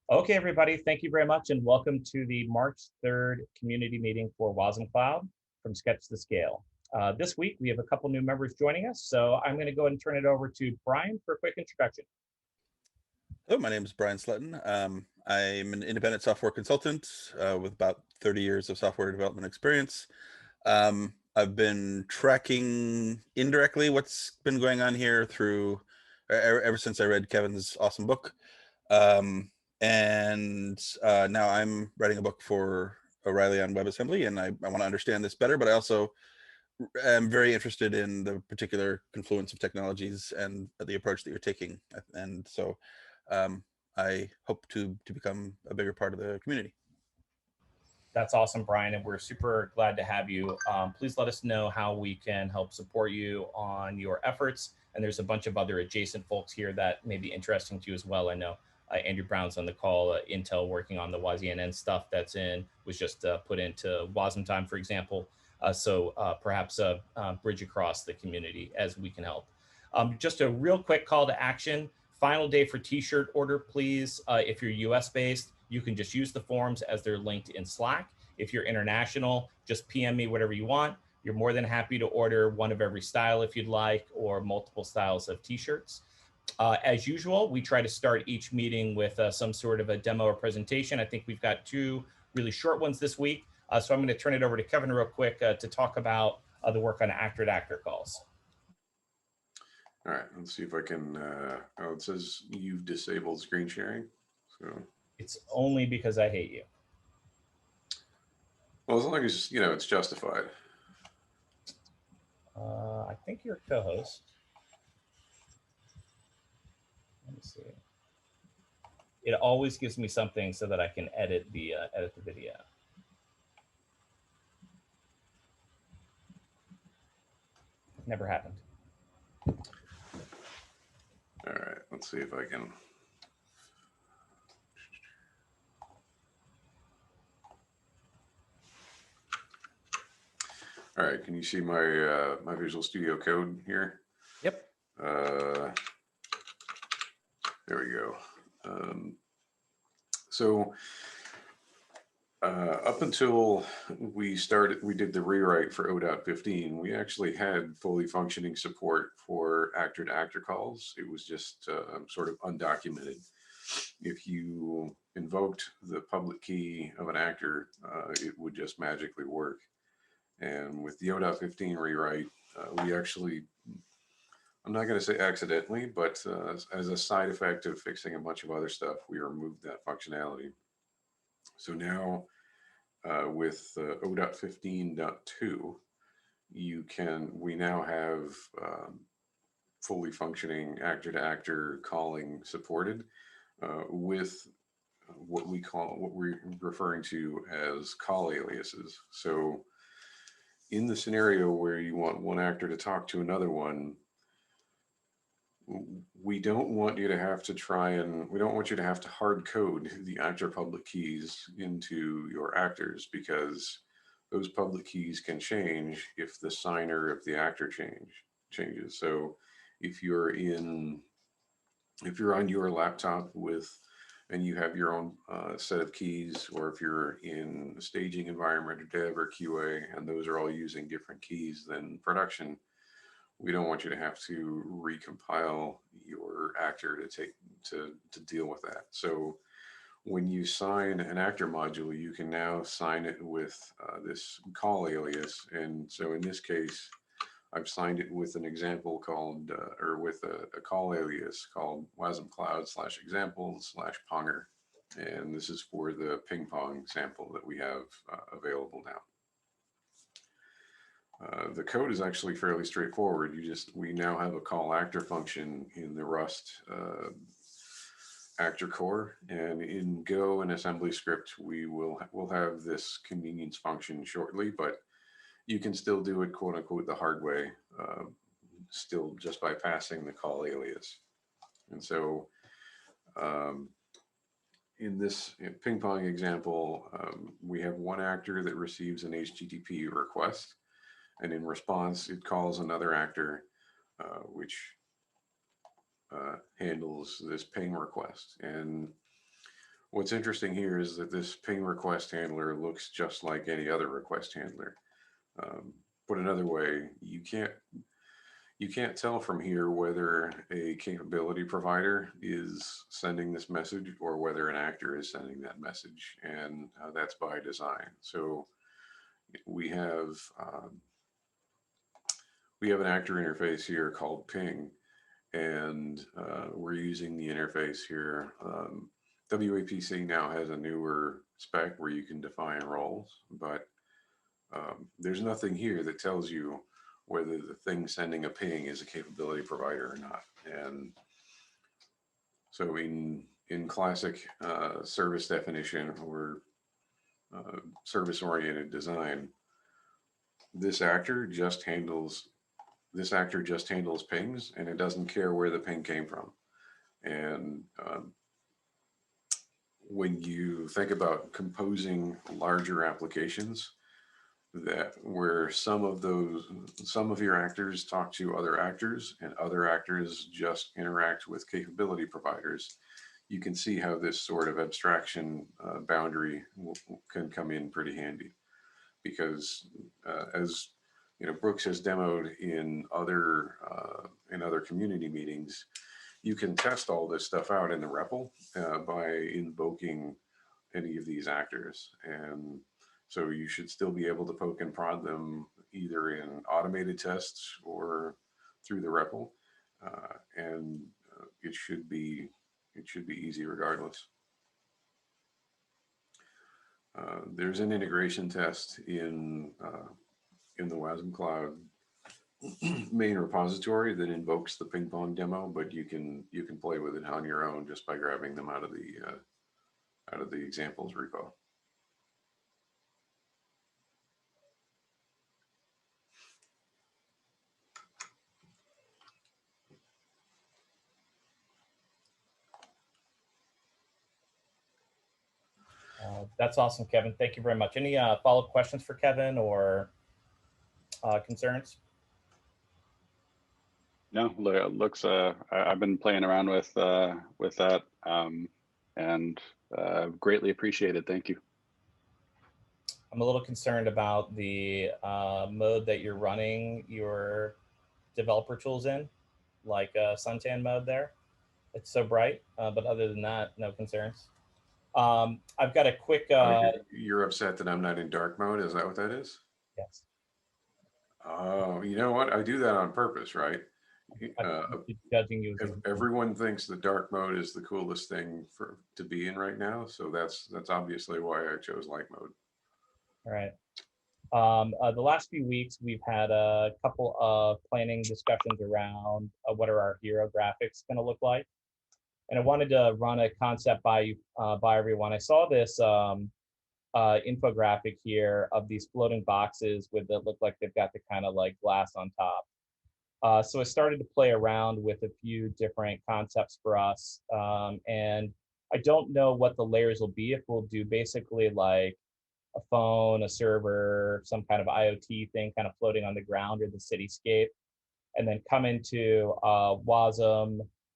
Okay, everybody, thank you very much and welcome to the March 3rd community meeting for wasmCloud from Sketch to Scale. This week, we have a couple new members joining us, so I'm going to go ahead and turn it over to Brian for a quick introduction. Hello, my name is Brian Slatten. I'm an independent software consultant with about 30 years of software development experience. I've been tracking indirectly what's been going on here through ever since I read Kevin's awesome book. And now I'm writing a book for O'Reilly on WebAssembly, and I want to understand this better, but I also am very interested in the particular confluence of technologies and the approach that you're taking. And so I hope to become a bigger part of the community. That's awesome, Brian, and we're super glad to have you. Please let us know how we can help support you on your efforts. And there's a bunch of other adjacent folks here that may be interesting to you as well. I know Andrew Brown's on the call, Intel working on the WasmN stuff was just put into Wasm Time, for example. So perhaps bridge across the community as we can help. Just a real quick call to action. Final day for t-shirt order, please. If you're US based, you can just use the forms as they're linked in Slack. If you're international, just PM me whatever you want. You're more than happy to order one of every style if you'd like, or multiple styles of t-shirts. As usual, we try to start each meeting with some sort of a demo or presentation. I think we've got two really short ones this week. So I'm going to turn it over to Kevin real quick to talk about the work on actor-to-actor calls. All right, let's see if I can, oh, it says you've disabled screen sharing. So it's only because I hate you. Well, as long as, it's justified. I think you're a co-host. Let me see. It always gives me something so that I can edit the video. Never happened. All right, let's see if I can. All right, can you see my my Visual Studio Code here? Yep. There we go. So up until we did the rewrite for O.15, we actually had fully functioning support for actor-to-actor calls. It was just sort of undocumented. If you invoked the public key of an actor, it would just magically work. And with the O.15 rewrite, we actually, I'm not going to say accidentally, but as a side effect of fixing a bunch of other stuff, we removed that functionality. So now with O.15.2, we now have fully functioning actor-to-actor calling supported with what we're referring to as call aliases. So in the scenario where you want one actor to talk to another one, we don't want you to have to hard code the actor public keys into your actors, because those public keys can change if the signer of the actor changes. So if you're on your laptop and you have your own set of keys, or if you're in a staging environment or dev or QA, and those are all using different keys than production, we don't want you to have to recompile your actor to deal with that. So when you sign an actor module, you can now sign it with this call alias. And so in this case, I've signed it with an example called, or with a call alias called wasmCloud /example/ponger. And this is for the ping pong sample that we have available now. The code is actually fairly straightforward. We now have a call actor function in the Rust actor core, and in Go and assembly script, we'll have this convenience function shortly, but you can still do it, quote unquote, the hard way, still just by passing the call alias. And so in this ping pong example, we have one actor that receives an HTTP request, and in response, it calls another actor, which handles this ping request. And What's interesting here is that this ping request handler looks just like any other request handler. Put another way, you can't tell from here whether a capability provider is sending this message or whether an actor is sending that message, and that's by design. So we have an actor interface here called ping, and we're using the interface here. WAPC now has a newer spec where you can define roles, but there's nothing here that tells you whether the thing sending a ping is a capability provider or not. And so in classic service definition or service-oriented design, this actor just handles pings, and it doesn't care where the ping came from. And when you think about composing larger applications, that where some of your actors talk to other actors and other actors just interact with capability providers, you can see how this sort of abstraction boundary can come in pretty handy. Because as you know, Brooks has demoed in other community meetings, you can test all this stuff out in the REPL by invoking any of these actors. And so you should still be able to poke and prod them either in automated tests or through the REPL. And it should be easy regardless. There's an integration test in the wasmCloud main repository that invokes the ping pong demo, but you can play with it on your own just by grabbing them out of the examples repo. That's awesome, Kevin. Thank you very much. Any follow-up questions for Kevin or concerns? No, looks. I've been playing around with that, and greatly appreciated. Thank you. I'm a little concerned about the mode that you're running your developer tools in, like suntan mode there. It's so bright, but other than that, no concerns. I've got a quick. You're upset that I'm not in dark mode. Is that what that is? Yes. Oh, you know what? I do that on purpose, right? Judging you. Everyone thinks the dark mode is the coolest thing to be in right now, so that's obviously why I chose light mode. All right. The last few weeks, we've had a couple of planning discussions around what are our hero graphics going to look like. And I wanted to run a concept by everyone. I saw this infographic here of these floating boxes that look like they've got the kind of like glass on top. So I started to play around with a few different concepts for us. And I don't know what the layers will be, if we'll do basically like a phone, a server, some kind of IoT thing kind of floating on the ground or the cityscape, and then come into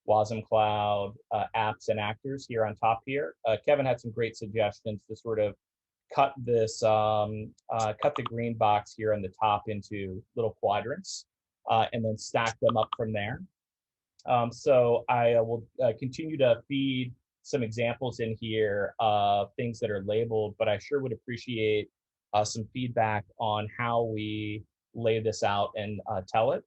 wasmCloud, apps and actors here on top here. Kevin had some great suggestions to sort of cut this, cut the green box here on the top into little quadrants, and then stack them up from there. So I will continue to feed some examples in here of things that are labeled, but I sure would appreciate some feedback on how we lay this out and tell it.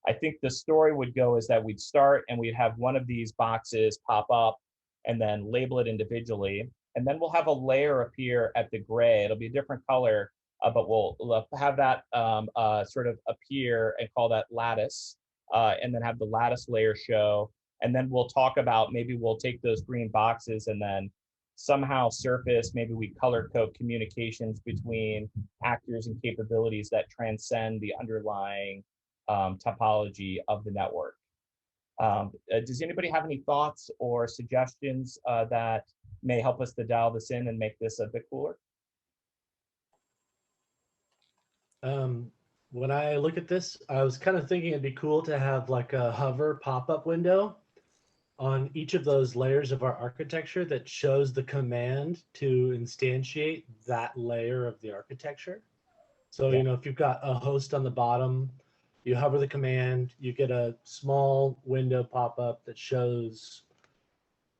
I think the story would go is that we'd start and we'd have one of these boxes pop up and then label it individually. And then we'll have a layer appear at the gray. It'll be a different color, but we'll have that sort of appear and call that lattice, and then have the lattice layer show. And then we'll talk about, maybe we'll take those green boxes and then somehow surface, maybe we color code communications between actors and capabilities that transcend the underlying topology of the network. Does anybody have any thoughts or suggestions that may help us to dial this in and make this a bit cooler? When I look at this, I was kind of thinking it'd be cool to have like a hover pop-up window on each of those layers of our architecture that shows the command to instantiate that layer of the architecture. So, Yeah. you know, if you've got a host on the bottom, you hover the command, you get a small window pop up that shows,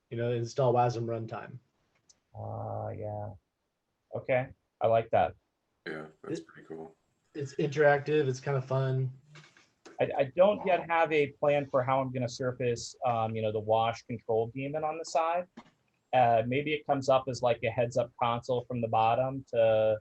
you know, install WASM runtime. Yeah. Okay. I like that. Yeah, that's pretty cool. It's interactive. It's kind of fun. I don't yet have a plan for how I'm going to surface, you know, the wash control daemon on the side. Maybe it comes up as like a heads up console from the bottom to,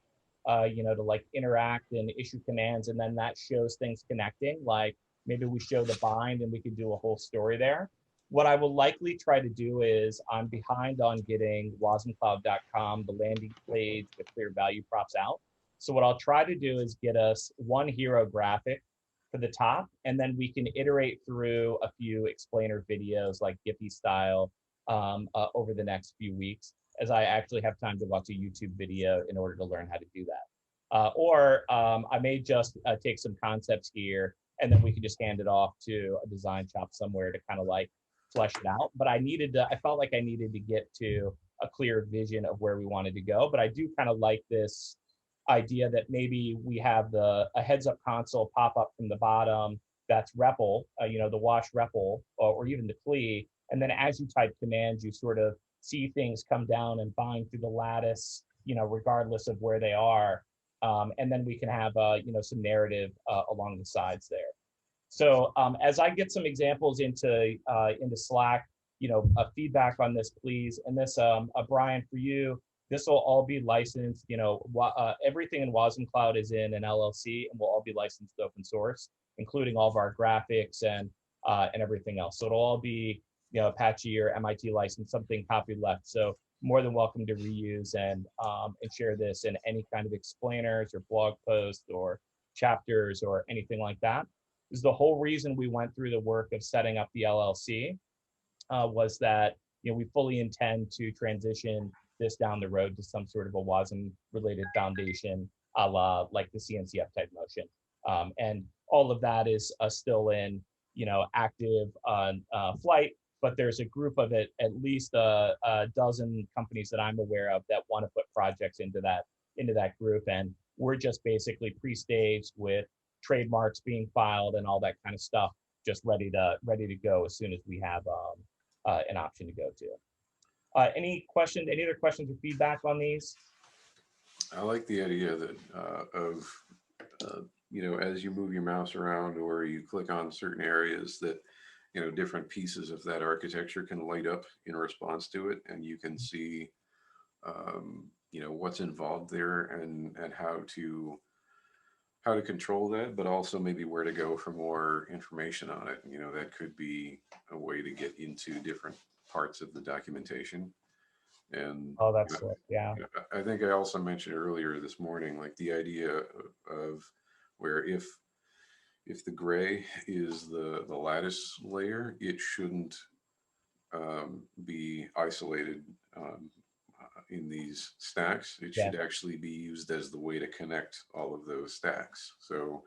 you know, to like interact and issue commands. And then that shows things connecting. Like maybe we show the bind and we could do a whole story there. What I will likely try to do is I'm behind on getting wasmCloud.com, the landing page with clear value props out. So what I'll try to do is get us one hero graphic for the top, and then we can iterate through a few explainer videos like Giphy style over the next few weeks, as I actually have time to watch a YouTube video in order to learn how to do that. Or I may just take some concepts here, and then we can just hand it off to a design shop somewhere to kind of like flesh it out. But I felt like I needed to get to a clear vision of where we wanted to go. But I do kind of like this idea that maybe we have a heads up console pop up from the bottom that's REPL, you know, the wash REPL, or even the CLE. And then as you type commands, you sort of see things come down and bind through the lattice, you know, regardless of where they are. And then we can have, you know, some narrative along the sides there. So as I get some examples into Slack, you know, feedback on this, please. And this, Brian, for you, this will all be licensed. You know, everything in wasmCloud is in an LLC and will all be licensed open source, including all of our graphics and everything else. So it'll all be, you know, Apache or MIT license, something copyleft. So more than welcome to reuse and share this in any kind of explainers or blog posts or chapters or anything like that. Is the whole reason we went through the work of setting up the LLC was that, you know, we fully intend to transition this down the road to some sort of a WASM related foundation, a la like the CNCF type motion. And all of that is still in, you know, active flight, but there's a group of it, at least a dozen companies that I'm aware of that want to put projects into that group. And we're just basically pre-staged with trademarks being filed and all that kind of stuff, just ready to go as soon as we have an option to go to. Any other questions or feedback on these? I like the idea that you know, as you move your mouse around or you click on certain areas, that, you know, different pieces of that architecture can light up in response to it, and you can see, you know, what's involved there and how to control that, but also maybe where to go for more information on it. You know, that could be a way to get into different parts of the documentation. And Oh, that's yeah. I think I also mentioned earlier this morning, like the idea of where if the gray is the lattice layer, it shouldn't be isolated in these stacks. It should actually be used as the way to connect all of those stacks. So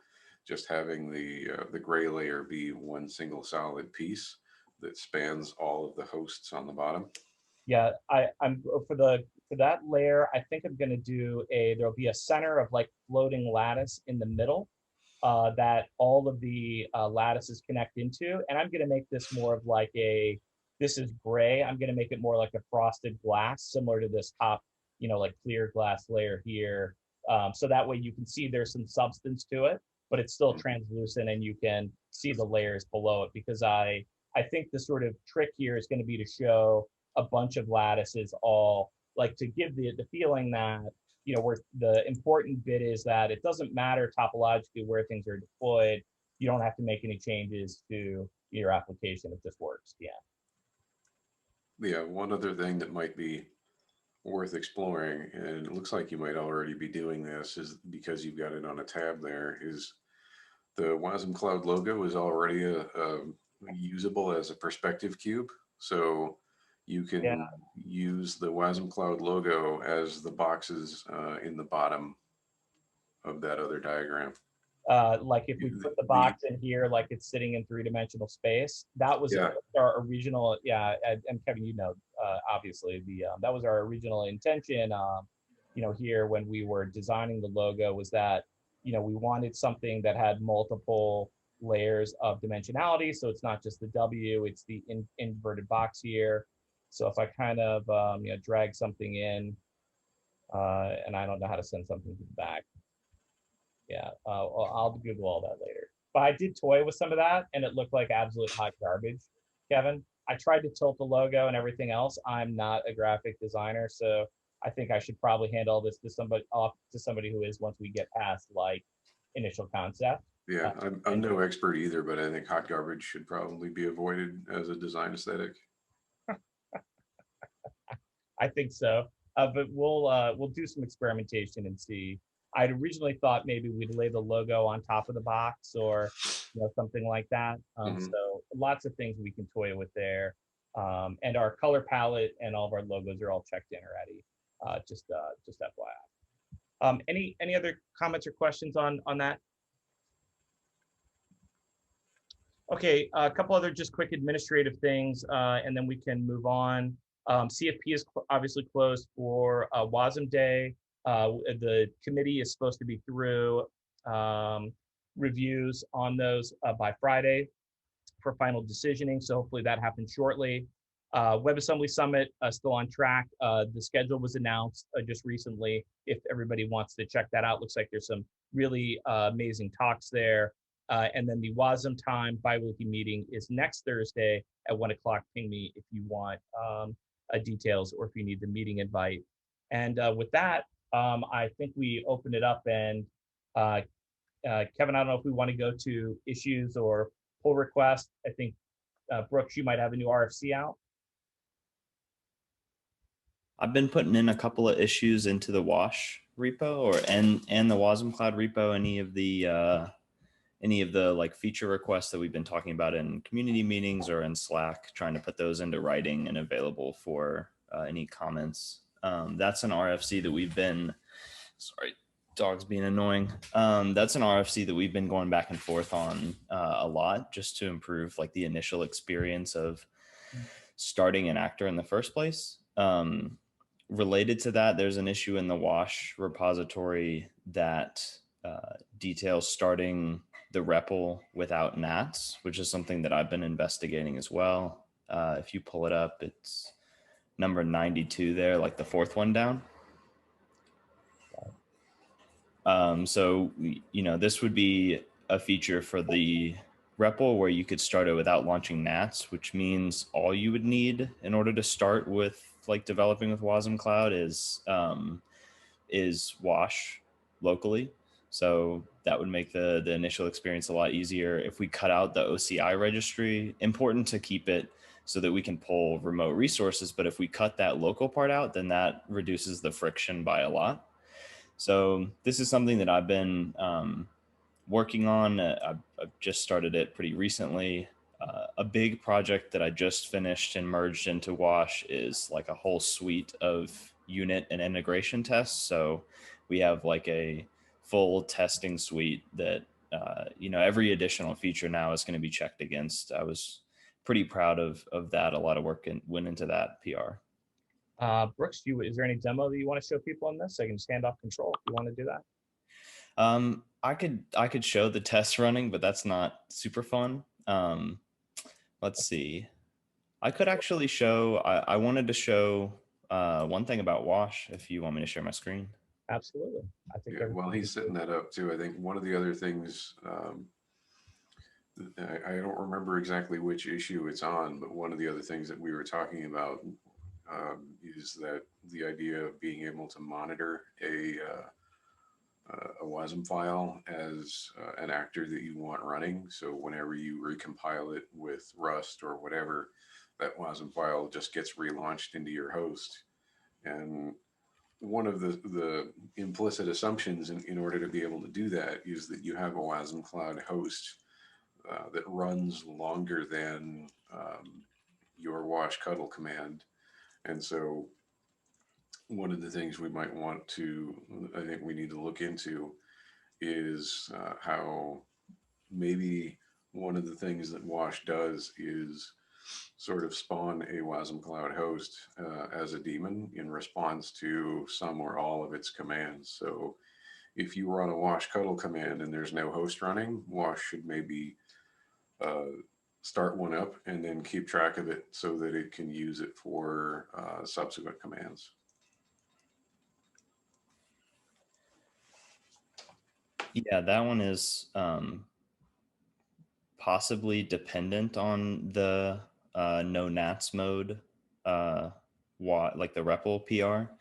just having the gray layer be one single solid piece that spans all of the hosts on the bottom. Yeah, I'm for that layer. I think I'm going to do there'll be a center of like floating lattice in the middle that all of the lattices connect into, and I'm going to make this more of like this is gray. I'm going to make it more like a frosted glass, similar to this top, you know, like clear glass layer here. So that way you can see there's some substance to it, but it's still translucent and you can see the layers below it, because I think the sort of trick here is going to be to show a bunch of lattices all, like, to give the feeling that, you know, where the important bit is that it doesn't matter topologically where things are deployed. You don't have to make any changes to your application. It just works. Yeah. Yeah, one other thing that might be worth exploring, and it looks like you might already be doing this, is because you've got it on a tab there, is the wasmCloud logo is already usable as a perspective cube. So you can use the wasmCloud logo as the boxes in the bottom of that other diagram. Like if we put the box in here, like it's sitting in three-dimensional space, that was Yeah. our original, and Kevin, obviously that was our original intention, here when we were designing the logo, was that, we wanted something that had multiple layers of dimensionality. So it's not just the W, it's the inverted box here. So if I kind of, drag something in, and I don't know how to send something to the back. Yeah, I'll Google all that later. But I did toy with some of that, and it looked like absolute hot garbage, Kevin. I tried to tilt the logo and everything else. I'm not a graphic designer, so I think I should probably hand all this to somebody who is, once we get past like initial concept. Yeah, I'm no expert either, but I think hot garbage should probably be avoided as a design aesthetic. I think so. But we'll do some experimentation and see. I'd originally thought maybe we'd lay the logo on top of the box, or something like that. So lots of things we can toy with there. And our color palette and all of our logos are all checked in already. Just FYI. Any other comments or questions on that? Okay, a couple other just quick administrative things, and then we can move on. CFP is obviously closed for WASM Day. The committee is supposed to be through reviews on those by Friday for final decisioning. So hopefully that happens shortly. WebAssembly Summit still on track. The schedule was announced just recently. If everybody wants to check that out, looks like there's some really amazing talks there. And then the WASM time bi-weekly meeting is next Thursday at 1 o'clock. Ping me if you want details, or if you need the meeting invite. And with that, I think we open it up, and Kevin, I don't know if we want to go to issues or pull requests. I think Brooks, you might have a new RFC out. I've been putting in a couple of issues into the Wash repo and the wasmCloud repo. Any of the like feature requests that we've been talking about in community meetings or in Slack, trying to put those into writing and available for any comments. That's an RFC that we've been, sorry, dogs being annoying. That's an RFC that we've been going back and forth on a lot, just to improve like the initial experience of starting an actor in the first place. Related to that, there's an issue in the Wash repository that details starting the REPL without nats, which is something that I've been investigating as well. If you pull it up, it's number 92 there, like the fourth one down. So, this would be a feature for the REPL where you could start it without launching nats, which means all you would need in order to start with like developing with wasmCloud is Wash locally. So that would make the initial experience a lot easier. If we cut out the OCI registry, important to keep it so that we can pull remote resources. But if we cut that local part out, then that reduces the friction by a lot. So this is something that I've been working on. I've just started it pretty recently. A big project that I just finished and merged into Wash is like a whole suite of unit and integration tests. So we have like a full testing suite that, every additional feature now is going to be checked against. I was pretty proud of that. A lot of work went into that PR. Brooks, is there any demo that you want to show people on this? I can stand off control if you want to do that. I could show the test running, but that's not super fun. Let's see. I could actually show, I wanted to show one thing about Wash, if you want me to share my screen. Absolutely. I think while he's setting that up too, I think one of the other things, I don't remember exactly which issue it's on, but one of the other things that we were talking about is that the idea of being able to monitor a WASM file as an actor that you want running. So whenever you recompile it with Rust or whatever, that WASM file just gets relaunched into your host. And one of the implicit assumptions in order to be able to do that is that you have a wasmCloud host that runs longer than your wash cuddle command. And so one of the things we might want to, I think we need to look into is how maybe one of the things that Wash does is sort of spawn a wasmCloud host as a daemon in response to some or all of its commands. So if you run a wash cuddle command and there's no host running, Wash should maybe start one up and then keep track of it so that it can use it for subsequent commands. Yeah, that one is possibly dependent on the no nats mode, like the REPL PR.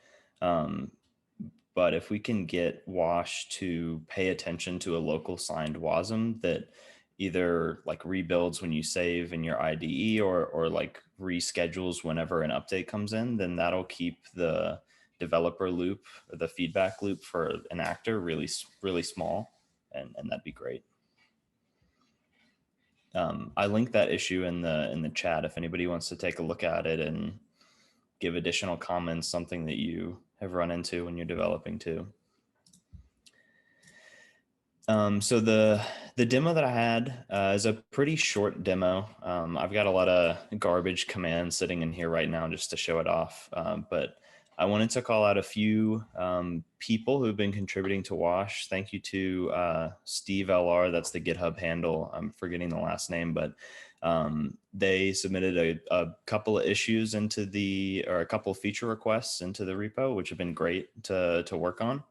But if we can get Wash to pay attention to a local signed wasm that either like rebuilds when you save in your IDE or like reschedules whenever an update comes in, then that'll keep the developer loop or the feedback loop for an actor really, really small. And that'd be great. I linked that issue in the chat if anybody wants to take a look at it and give additional comments, something that you have run into when you're developing too. So the demo that I had is a pretty short demo. I've got a lot of garbage commands sitting in here right now just to show it off. But I wanted to call out a few people who've been contributing to Wash. Thank you to Steve LR, that's the GitHub handle. I'm forgetting the last name, but they submitted a couple of issues or a couple of feature requests into the repo, which have been great to work on.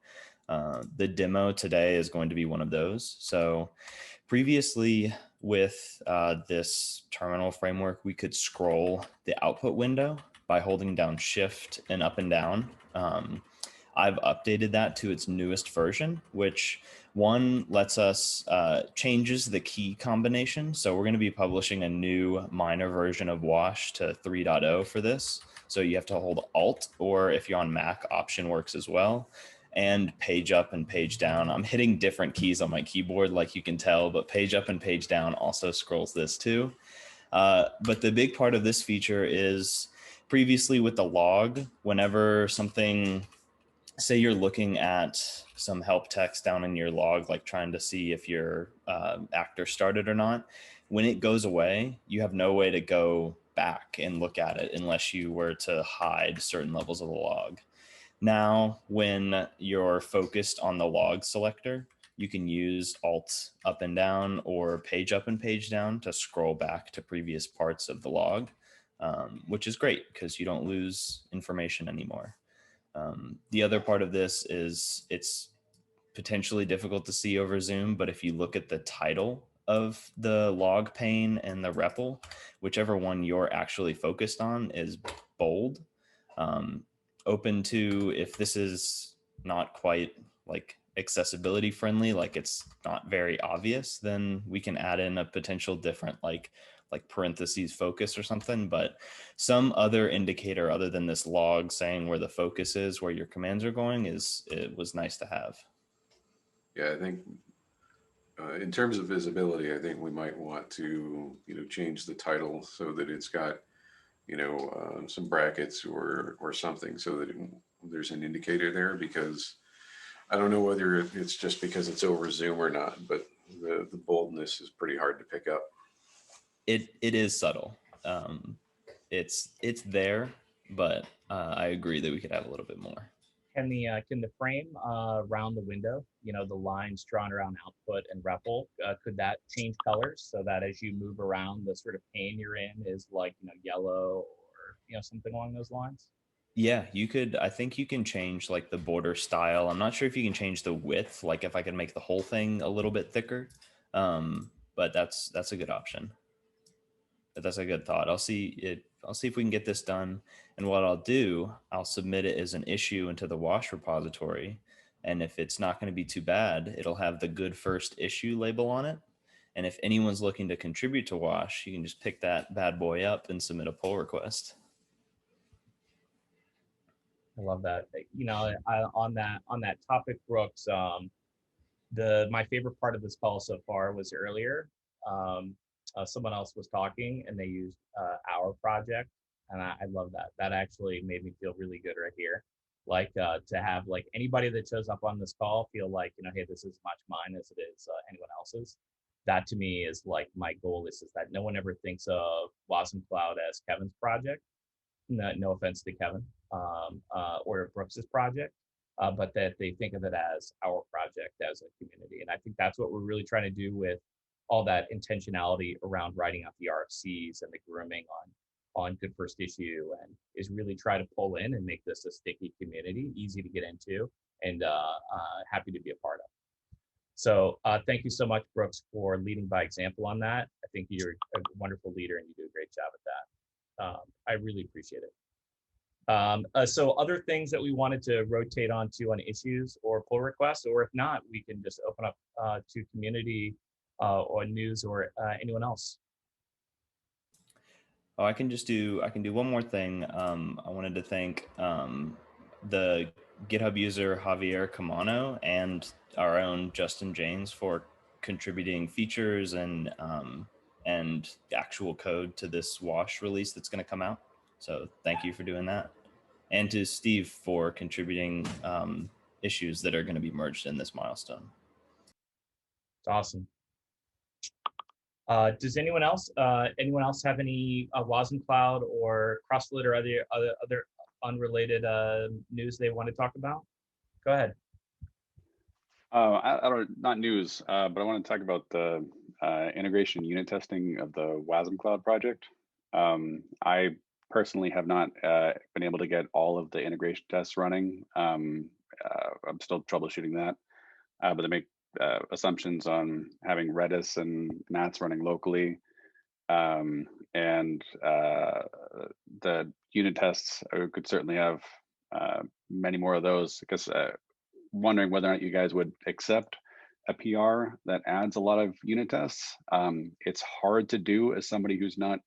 The demo today is going to be one of those. So previously with this terminal framework, we could scroll the output window by holding down Shift and up and down. I've updated that to its newest version, which one lets us changes the key combination. So we're going to be publishing a new minor version of Wash to 3.0 for this. So you have to hold Alt, or if you're on Mac, Option works as well. And page up and page down. I'm hitting different keys on my keyboard, like you can tell, but page up and page down also scrolls this too. But the big part of this feature is previously with the log, whenever something, say you're looking at some help text down in your log, like trying to see if your actor started or not, when it goes away, you have no way to go back and look at it unless you were to hide certain levels of the log. Now, when you're focused on the log selector, you can use Alt up and down or page up and page down to scroll back to previous parts of the log, which is great because you don't lose information anymore. The other part of this is it's potentially difficult to see over Zoom, but if you look at the title of the log pane and the REPL, whichever one you're actually focused on is bold. Open to, if this is not quite like accessibility friendly, like it's not very obvious, then we can add in a potential different like parentheses focus or something, but some other indicator other than this log saying where the focus is, where your commands are going, it was nice to have. Yeah, I think in terms of visibility, I think we might want to, change the title so that it's got, some brackets or something so that there's an indicator there, because I don't know whether it's just because it's over Zoom or not, but the boldness is pretty hard to pick up. It is subtle. It's there, but I agree that we could have a little bit more. Can the frame around the window, the lines drawn around output and REPL, could that change colors so that as you move around, the sort of pane you're in is like, yellow or, something along those lines? Yeah, you could. I think you can change like the border style. I'm not sure if you can change the width, like if I can make the whole thing a little bit thicker. But that's a good option. But that's a good thought. I'll see if we can get this done. And what I'll do, I'll submit it as an issue into the Wash repository. And if it's not going to be too bad, it'll have the good first issue label on it. And if anyone's looking to contribute to Wash, you can just pick that bad boy up and submit a pull request. I love that. On that topic, Brooks, my favorite part of this call so far was earlier. Someone else was talking and they used our project, and I love that. That actually made me feel really good right here. to have like anybody that shows up on this call feel like, hey, this is as much mine as it is anyone else's. That to me is like my goal is that no one ever thinks of wasmCloud as Kevin's project. No offense to Kevin or Brooks's project, but that they think of it as our project as a community. And I think that's what we're really trying to do with all that intentionality around writing out the RFCs and the grooming on Good First Issue, and is really try to pull in and make this a sticky community, easy to get into, and happy to be a part of. So thank you so much, Brooks, for leading by example on that. I think you're a wonderful leader and you do a great job at that. I really appreciate it. So other things that we wanted to rotate onto on issues or pull requests, or if not, we can just open up to community or news or anyone else. Oh, I can do one more thing. I wanted to thank the GitHub user Javier Camano and our own Justin James for contributing features and actual code to this WASH release that's going to come out. So thank you for doing that. And to Steve for contributing issues that are going to be merged in this milestone. It's awesome. Does anyone else have any wasmCloud or CrossFit or other unrelated news they want to talk about? Go ahead. I don't, not news, but I want to talk about the integration unit testing of the wasmCloud project. I personally have not been able to get all of the integration tests running. I'm still troubleshooting that, but they make assumptions on having Redis and Nats running locally. And the unit tests could certainly have many more of those, because wondering whether or not you guys would accept a PR that adds a lot of unit tests. It's hard to do as somebody who's not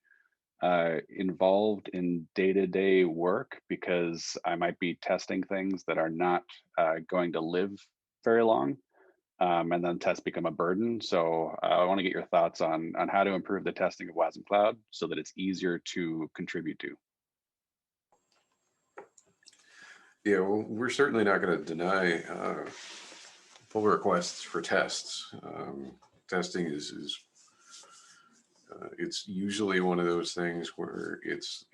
involved in day-to-day work, because I might be testing things that are not going to live very long, and then tests become a burden. So I want to get your thoughts on how to improve the testing of wasmCloud so that it's easier to contribute to. Yeah, well, we're certainly not going to deny pull requests for tests. Testing is it's usually one of those things where it's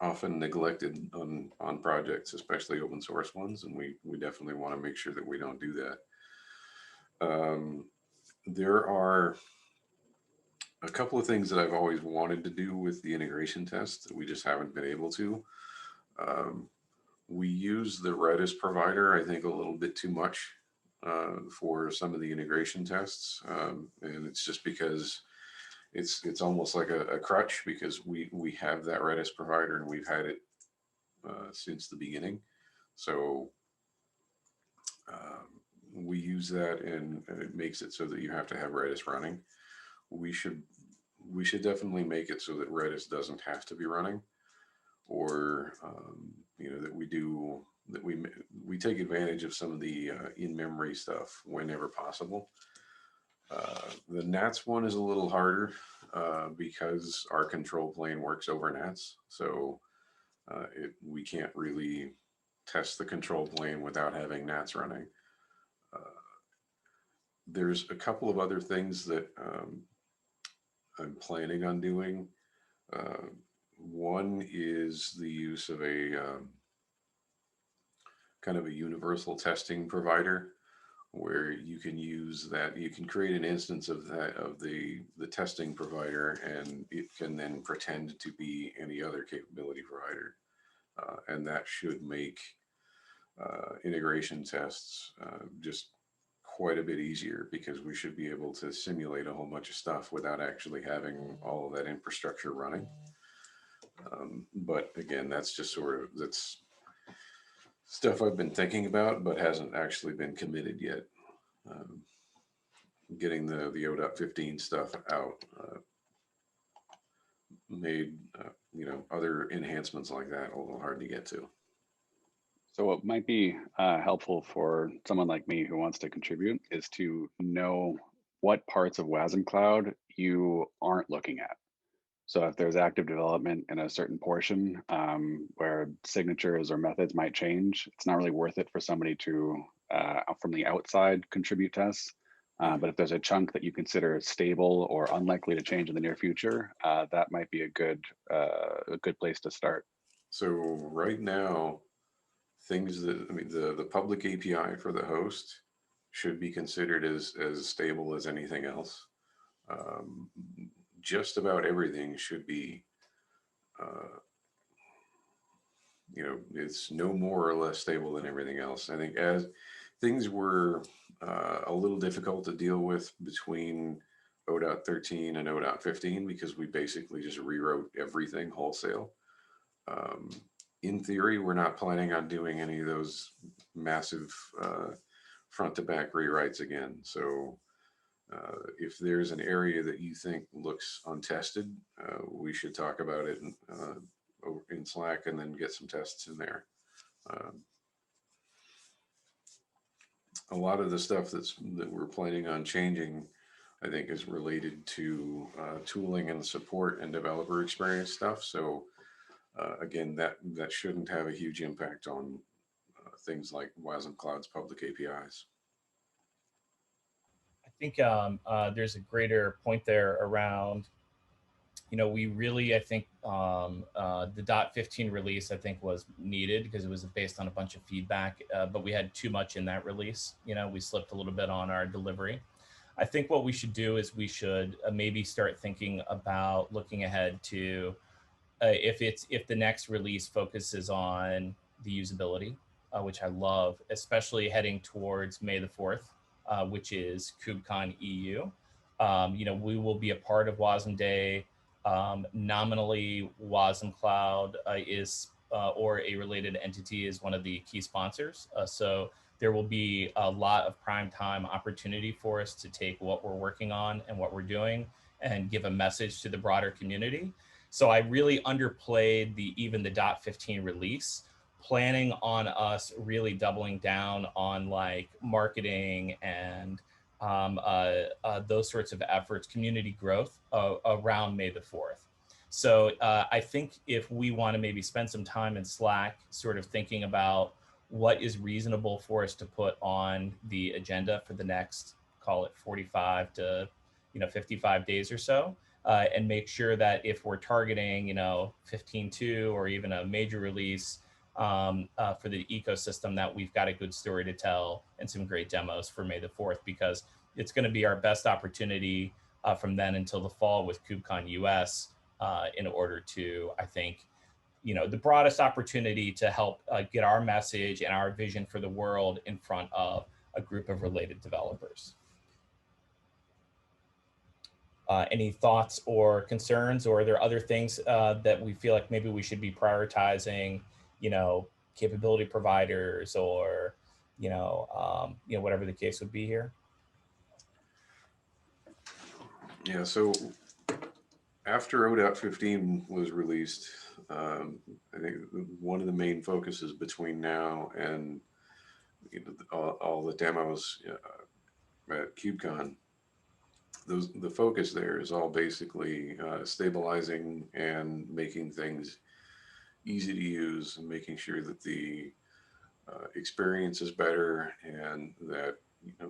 often neglected on projects, especially open source ones, and we definitely want to make sure that we don't do that. There are a couple of things that I've always wanted to do with the integration tests that we just haven't been able to. We use the Redis provider, I think, a little bit too much for some of the integration tests, and it's just because it's almost like a crutch, because we have that Redis provider and we've had it since the beginning. So we use that, and it makes it so that you have to have Redis running. We should definitely make it so that Redis doesn't have to be running, or that we take advantage of some of the in-memory stuff whenever possible. The Nats one is a little harder because our control plane works over Nats, so we can't really test the control plane without having Nats running. There's a couple of other things that I'm planning on doing. One is the use of a kind of a universal testing provider, where you can use that. You can create an instance of the testing provider, and it can then pretend to be any other capability provider, and that should make integration tests just quite a bit easier, because we should be able to simulate a whole bunch of stuff without actually having all of that infrastructure running. But again, that's just that's stuff I've been thinking about, but hasn't actually been committed yet. Getting the ODOT15 stuff out made other enhancements like that a little hard to get to. So what might be helpful for someone like me who wants to contribute is to know what parts of wasmCloud you aren't looking at. So if there's active development in a certain portion where signatures or methods might change, it's not really worth it for somebody to, from the outside, contribute tests. But if there's a chunk that you consider stable or unlikely to change in the near future, that might be a good place to start. So right now, things that, I mean, the public API for the host should be considered as stable as anything else. Just about everything should be, it's no more or less stable than everything else. I think as things were a little difficult to deal with between 0.13 and 0.15 because we basically just rewrote everything wholesale. In theory, we're not planning on doing any of those massive front to back rewrites again. So if there's an area that you think looks untested, we should talk about it in Slack and then get some tests in there. A lot of the stuff that we're planning on changing, I think, is related to tooling and support and developer experience stuff. So again, that shouldn't have a huge impact on things like wasmCloud's public APIs. I think there's a greater point there around, we really, I think the 15 release, I think, was needed because it was based on a bunch of feedback, but we had too much in that release. We slipped a little bit on our delivery. I think what we should do is we should maybe start thinking about looking ahead to if the next release focuses on the usability, which I love, especially heading towards May the 4th, which is KubeCon EU. We will be a part of WASM Day. Nominally, wasmCloud is, or a related entity, is one of the key sponsors. So there will be a lot of prime time opportunity for us to take what we're working on and what we're doing and give a message to the broader community. So I really underplayed even the 15 release, planning on us really doubling down on like marketing and those sorts of efforts, community growth around May the 4th. So I think if we want to maybe spend some time in Slack sort of thinking about what is reasonable for us to put on the agenda for the next, call it 45 to 55 days or so, and make sure that if we're targeting 15.2 or even a major release for the ecosystem, that we've got a good story to tell and some great demos for May the 4th, because it's going to be our best opportunity from then until the fall with KubeCon US in order to, I think, the broadest opportunity to help get our message and our vision for the world in front of a group of related developers. Any thoughts or concerns, or are there other things that we feel like maybe we should be prioritizing, capability providers or, whatever the case would be here? Yeah, so after 0.15 was released, I think one of the main focuses between now and all the demos at KubeCon, the focus there is all basically stabilizing and making things easy to use and making sure that the experience is better and that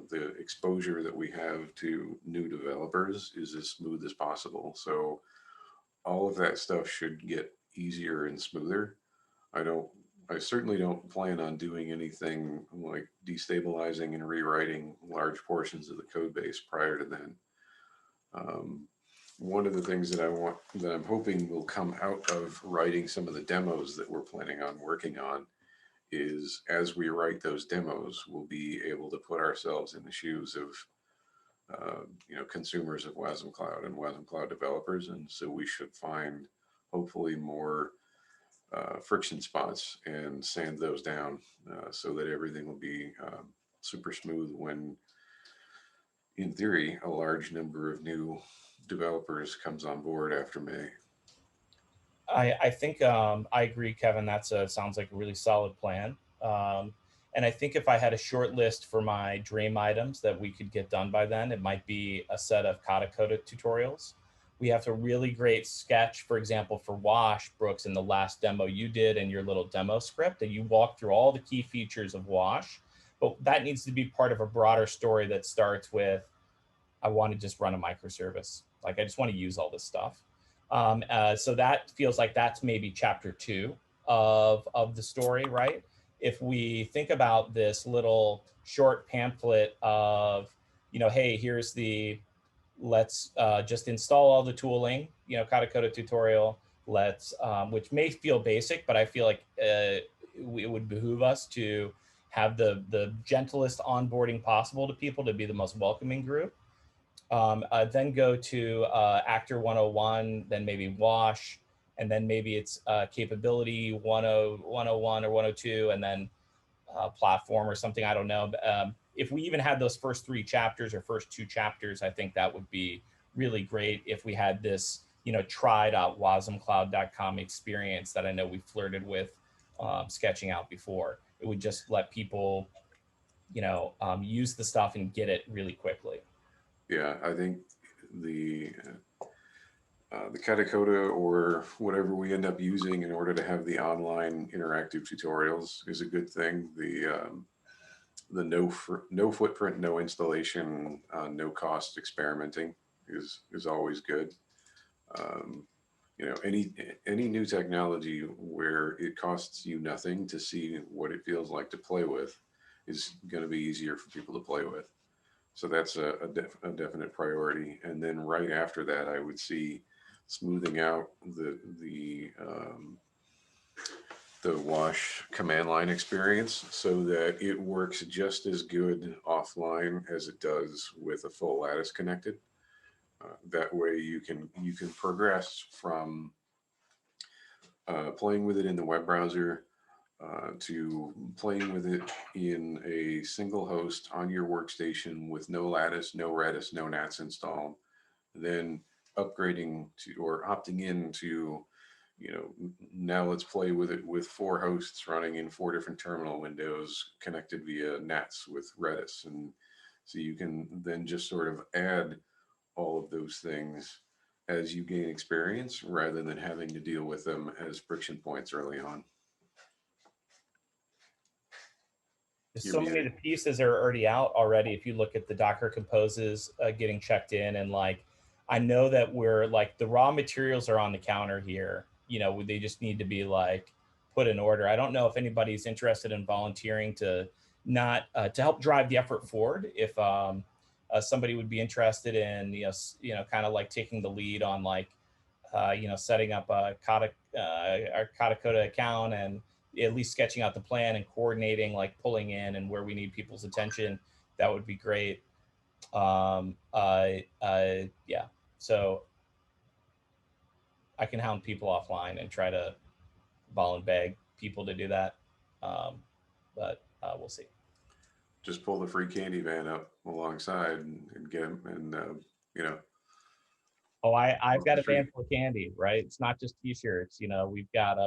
the exposure that we have to new developers is as smooth as possible. So all of that stuff should get easier and smoother. I certainly don't plan on doing anything like destabilizing and rewriting large portions of the code base prior to then. One of the things that I'm hoping will come out of writing some of the demos that we're planning on working on is, as we write those demos, we'll be able to put ourselves in the shoes of consumers of wasmCloud and wasmCloud developers, and so we should find hopefully more friction spots and sand those down so that everything will be super smooth when, in theory, a large number of new developers comes on board after May. I think I agree, Kevin. Sounds like a really solid plan. And I think if I had a short list for my dream items that we could get done by then, it might be a set of Kata Code tutorials. We have a really great sketch, for example, for Wash, Brooks, in the last demo you did in your little demo script, and you walk through all the key features of Wash. But that needs to be part of a broader story that starts with, I want to just run a microservice. Like, I just want to use all this stuff. So that feels like that's maybe chapter 2 of the story, right? If we think about this little short pamphlet of, hey, here's the, let's just install all the tooling, Kata Code tutorial, let's, which may feel basic, but I feel like it would behoove us to have the gentlest onboarding possible to people, to be the most welcoming group. Then go to Actor 101, then maybe Wash, and then maybe it's Capability 101 or 102, and then Platform or something, I don't know. If we even had those first 3 chapters or first 2 chapters, I think that would be really great if we had this, try.wasmcloud.com experience that I know we flirted with sketching out before. It would just let people, use the stuff and get it really quickly. Yeah, I think the Katakota, or whatever we end up using in order to have the online interactive tutorials, is a good thing. The no footprint, no installation, no cost experimenting is always good. Any new technology where it costs you nothing to see what it feels like to play with is going to be easier for people to play with. So that's a definite priority. And then right after that, I would see smoothing out the Wash command line experience so that it works just as good offline as it does with a full lattice connected. That way you can progress from playing with it in the web browser to playing with it in a single host on your workstation with no lattice, no Redis, no NATs installed, then upgrading to, or opting into, now let's play with it with 4 hosts running in 4 different terminal windows connected via NATs with Redis. And so you can then just sort of add all of those things as you gain experience, rather than having to deal with them as friction points early on. There's so many of the pieces are already out already. If you look at the Docker composes getting checked in, and like, I know that we're like, the raw materials are on the counter here. They just need to be like put in order. I don't know if anybody's interested in volunteering to not to help drive the effort forward. If somebody would be interested in, kind of like taking the lead on like, setting up a our Katacoda account, and at least sketching out the plan and coordinating, like pulling in and where we need people's attention, that would be great. Yeah, so I can hound people offline and try to ball and beg people to do that. But we'll see. Just pull the free candy van up alongside and get them, and Oh, I've got a van full of candy, right? It's not just t-shirts. We've got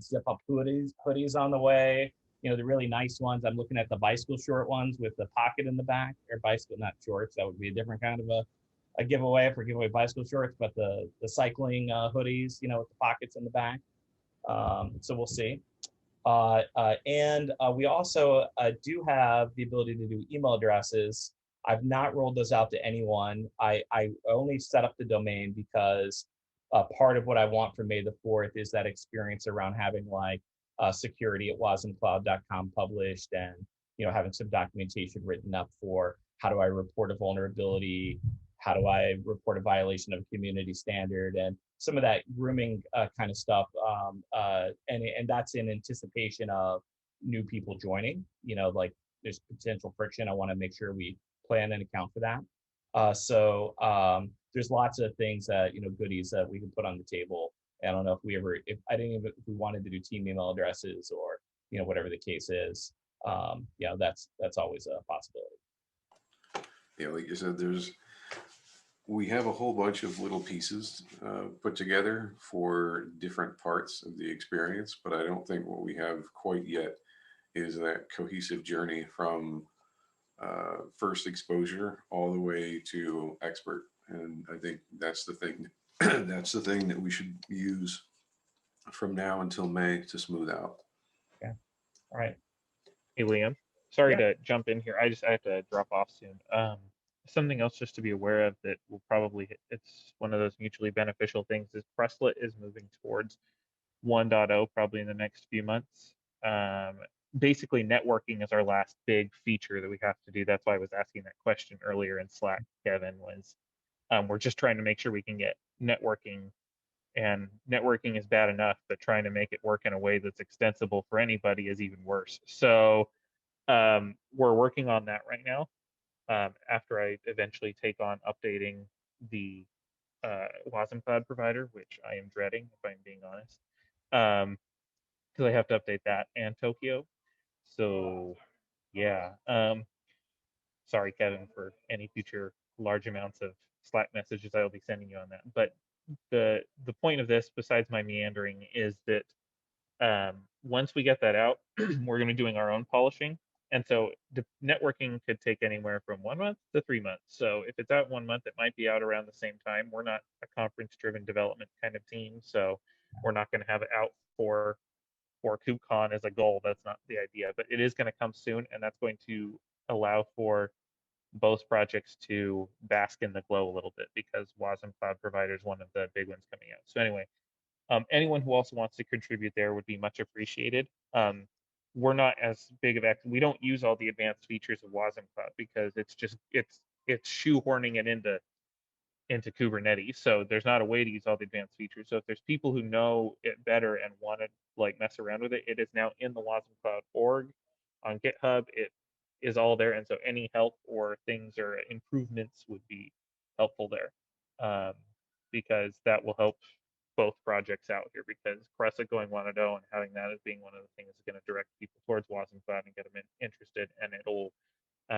zip up hoodies on the way. The really nice ones. I'm looking at the bicycle short ones with the pocket in the back, or bicycle, not shorts. That would be a different kind of a giveaway if we're giving away bicycle shorts, but the cycling hoodies, with the pockets in the back. So we'll see. And we also do have the ability to do email addresses. I've not rolled those out to anyone. I only set up the domain because part of what I want for May the 4th is that experience around having like security at wasmcloud.com published, and having some documentation written up for how do I report a vulnerability, how do I report a violation of a community standard, and some of that grooming kind of stuff. And that's in anticipation of new people joining. Like there's potential friction. I want to make sure we plan and account for that. So there's lots of things that, goodies that we can put on the table. I don't know if we wanted to do team email addresses, or, whatever the case is. That's always a possibility. Yeah, like you said, we have a whole bunch of little pieces put together for different parts of the experience, but I don't think what we have quite yet is that cohesive journey from first exposure all the way to expert. And I think that's the thing that's the thing that we should use from now until May to smooth out. Okay. All right. Hey, Liam. Sorry Yeah. to jump in here. I have to drop off soon. Something else just to be aware of that will probably it's one of those mutually beneficial things is Presslet is moving towards 1.0 probably in the next few months. Basically, networking is our last big feature that we have to do. That's why I was asking that question earlier in Slack, Kevin, was we're just trying to make sure we can get networking, and networking is bad enough, but trying to make it work in a way that's extensible for anybody is even worse. So we're working on that right now. After I eventually take on updating the wasmCloud provider, which I am dreading, if I'm being honest, because I have to update that and Tokyo. So yeah, sorry, Kevin, for any future large amounts of Slack messages I will be sending you on that. But the point of this, besides my meandering, is that once we get that out, we're going to be doing our own polishing. And so the networking could take anywhere from 1 month to 3 months. So if it's out 1 month, it might be out around the same time. We're not a conference-driven development kind of team, so we're not going to have it out for KubeCon as a goal. That's not the idea, but it is going to come soon, and that's going to allow for both projects to bask in the glow a little bit because wasmCloud provider is one of the big ones coming out. So anyway, anyone who also wants to contribute there would be much appreciated. We're not as big of we don't use all the advanced features of wasmCloud because it's shoehorning it into Kubernetes. So there's not a way to use all the advanced features. So if there's people who know it better and want to like mess around with it, it is now in the wasmCloud org on GitHub. It is all there, and so any help or things or improvements would be helpful there, because that will help both projects out here, because Crescent going 1.0 and having that as being one of the things is going to direct people towards wasmCloud and get them interested, and it'll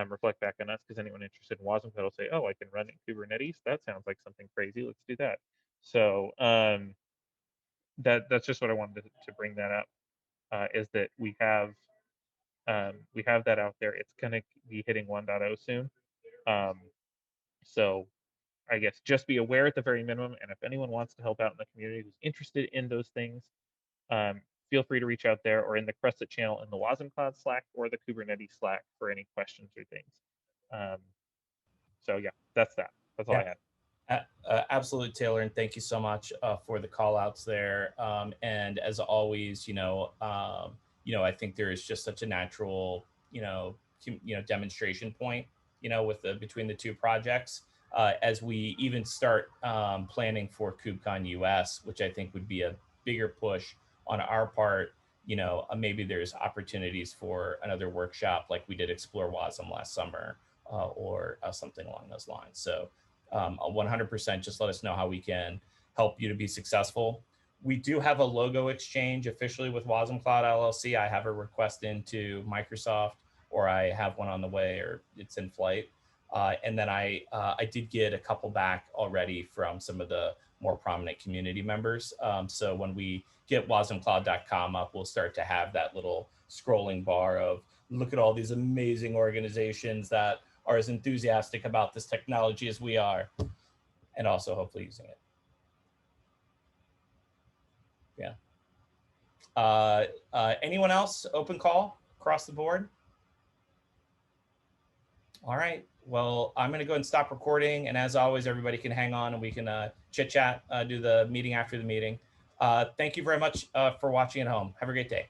reflect back on us, because anyone interested in wasmCloud will say, oh, I can run it in Kubernetes. That sounds like something crazy. Let's do that. So that's just what I wanted to bring that up, is that we have that out there. It's going to be hitting 1.0 soon. So I guess just be aware at the very minimum. And if anyone wants to help out in the community who's interested in those things, feel free to reach out there or in the Crescent channel in the wasmCloud Slack or the Kubernetes Slack for any questions or things. So yeah, that's that. That's all I had. Absolutely, Taylor, and thank you so much for the call outs there. And as always, I think there is just such a natural, demonstration point, with between the two projects, as we even start planning for KubeCon US, which I think would be a bigger push on our part. Maybe there's opportunities for another workshop like we did Explore WASM last summer, or something along those lines. So 100%, just let us know how we can help you to be successful. We do have a logo exchange officially with wasmCloud LLC. I have a request into Microsoft, or I have one on the way, or it's in flight. And then I did get a couple back already from some of the more prominent community members. So when we get wasmcloud.com up, we'll start to have that little scrolling bar of, look at all these amazing organizations that are as enthusiastic about this technology as we are, and also hopefully using it. Yeah. Anyone else? Open call across the board? All right. Well, I'm going to go ahead and stop recording. And as always, everybody can hang on and we can chit chat, do the meeting after the meeting. Thank you very much for watching at home. Have a great day.